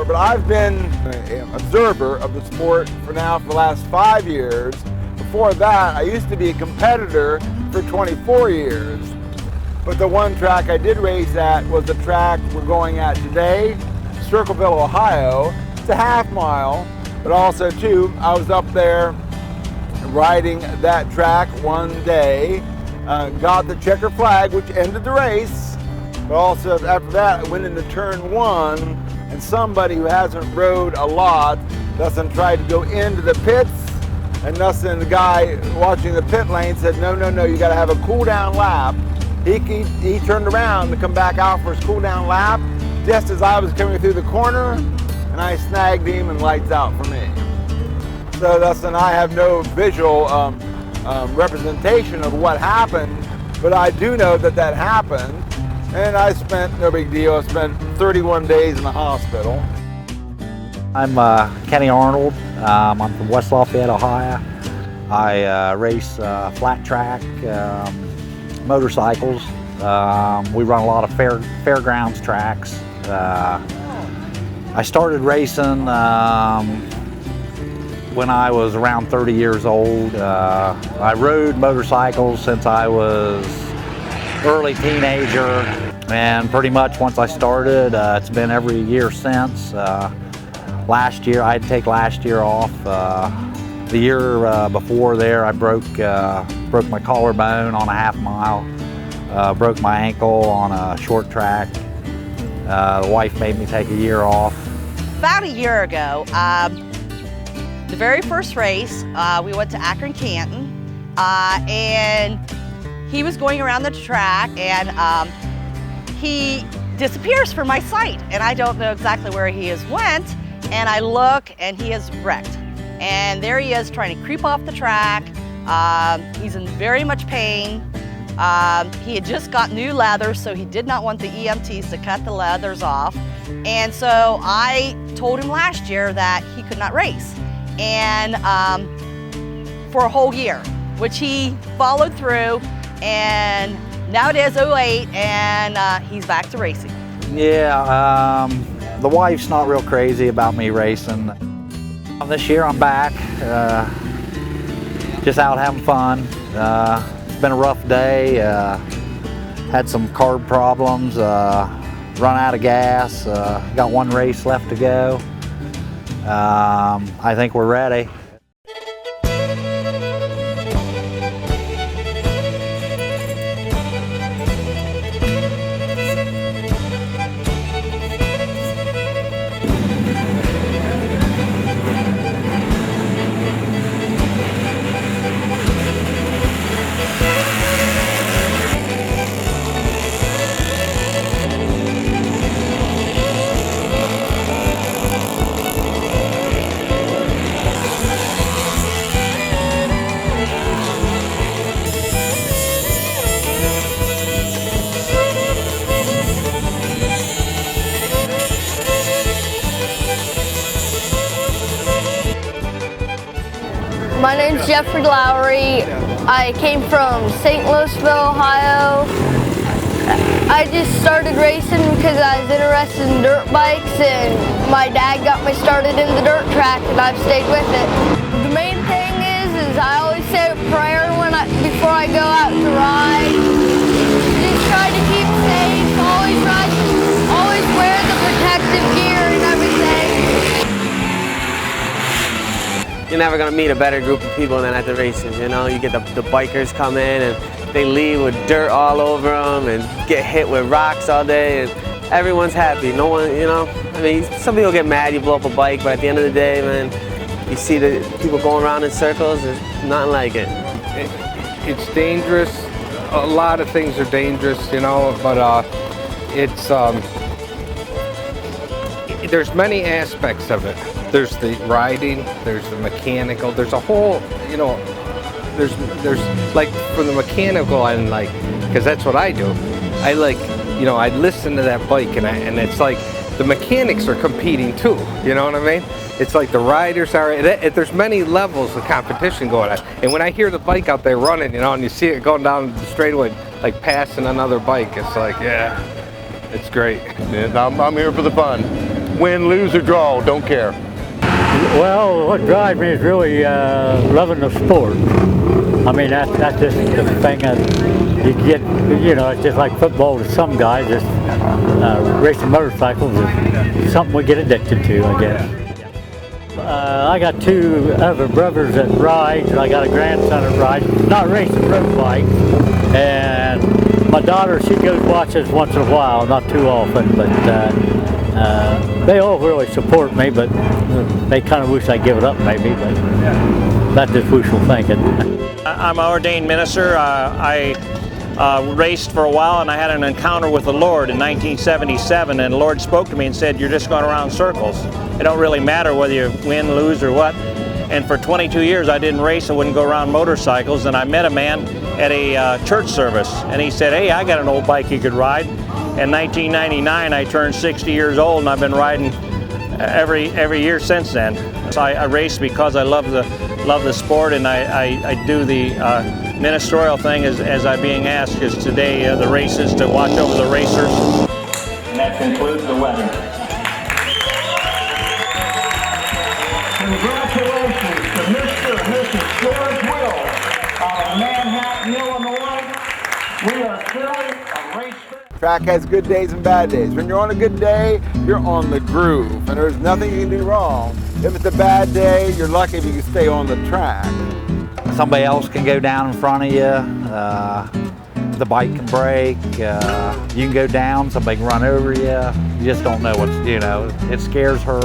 but I've been an observer of the sport for the last 5 years. Before that, I used to be a competitor for 24 years. But the one track I did race at was the track we're going at today, Circleville, Ohio. It's a half mile, but also too, I was up there riding that track one day, got the checker flag, which ended the race. But also after that, I went into turn one, and somebody who hasn't rode a lot, thus'n tried to go into the pits, and thus'n the guy watching the pit lane said, no, you gotta have a cool down lap. He turned around to come back out for his cool down lap, just as I was coming through the corner, and I snagged him and lights out for me. So thus'n I have no visual representation of what happened, but I do know that happened. And I spent, no big deal, I spent 31 days in the hospital. I'm Kenny Arnold. I'm from West Lafayette, Ohio. I race flat track motorcycles. We run a lot of fairgrounds tracks. I started racing when I was around 30 years old. I rode motorcycles since I was early teenager, and pretty much once I started, it's been every year since. Last year, I had to take last year off. The year before there, I broke my collarbone on a half mile, broke my ankle on a short track. The wife made me take a year off. About a year ago, the very first race, we went to Akron, Canton, and he was going around the track, and he disappears from my sight, and I don't know exactly where he has went, and I look, and he is wrecked. And there he is trying to creep off the track. He's in very much pain. He had just got new leather, so he did not want the EMTs to cut the leathers off. And so I told him last year that he could not race, and for a whole year, which he followed through. And now it is 08, and he's back to racing. Yeah, the wife's not real crazy about me racing. This year I'm back, just out having fun. It's been a rough day, had some carb problems, run out of gas, got one race left to go. I think we're ready. My name's Jeffrey Lowry. I came from St. Louisville, Ohio. I just started racing because I was interested in dirt bikes, and my dad got me started in the dirt track, and I've stayed with it. The main thing is I always say a prayer before I go out to ride. Just try to keep safe, always ride, always wear the protective gear and everything. You're never going to meet a better group of people than at the races, you know? You get the bikers come in and they leave with dirt all over them and get hit with rocks all day, and everyone's happy. No one, you know, I mean, some people get mad you blow up a bike, but at the end of the day, man, you see the people going around in circles, there's nothing like it. It's dangerous. A lot of things are dangerous, you know, but there's many aspects of it. There's the riding, there's the mechanical, there's a whole, you know, there's like from the mechanical and like, because that's what I do. I like, you know, I listen to that bike and it's like the mechanics are competing too, you know what I mean? It's like the riders are, there's many levels of competition going on. And when I hear the bike out there running, you know, and you see it going down the straightaway, like passing another bike, it's like, yeah, it's great. Yeah, I'm here for the fun. win, lose, or draw, don't care. Well, what drives me is really loving the sport. I mean, that's just the thing that you get, you know, it's just like football to some guys. Just racing motorcycles is something we get addicted to, I guess. I got two other brothers that ride, and I got a grandson that rides, not racing road bikes. And my daughter, she goes watches once in a while, not too often, but they all really support me, but they kind of wish I'd give it up maybe, but that's just wishful thinking. I'm an ordained minister. I raced for a while, and I had an encounter with the Lord in 1977, and the Lord spoke to me and said, "You're just going around circles. It don't really matter whether you win, lose, or what." And for 22 years I didn't race, I wouldn't go around motorcycles, and I met a man at a church service, and he said, "Hey, I got an old bike you could ride." In 1999 I turned 60 years old, and I've been riding every year since then. So I race because I love the sport, and I do the ministerial thing as I'm being asked, is today the races to watch over the racers. And that concludes the wedding. Congratulations to Mr. and Mrs. George Will out of Manhattan, Illinois. We are truly a race. Track has good days and bad days. When you're on a good day, you're on the groove, and there's nothing you can do wrong. If it's a bad day, you're lucky if you can stay on the track. Somebody else can go down in front of you. The bike can break. You can go down, somebody can run over you. You just don't know what's, you know, it scares her.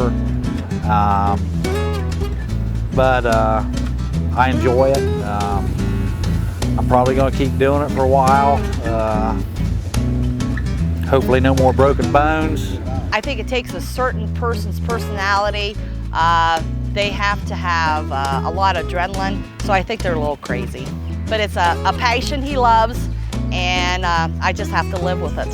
But I enjoy it. I'm probably going to keep doing it for a while. Hopefully no more broken bones. I think it takes a certain person's personality. They have to have a lot of adrenaline, so I think they're a little crazy. But it's a passion he loves, and I just have to live with it.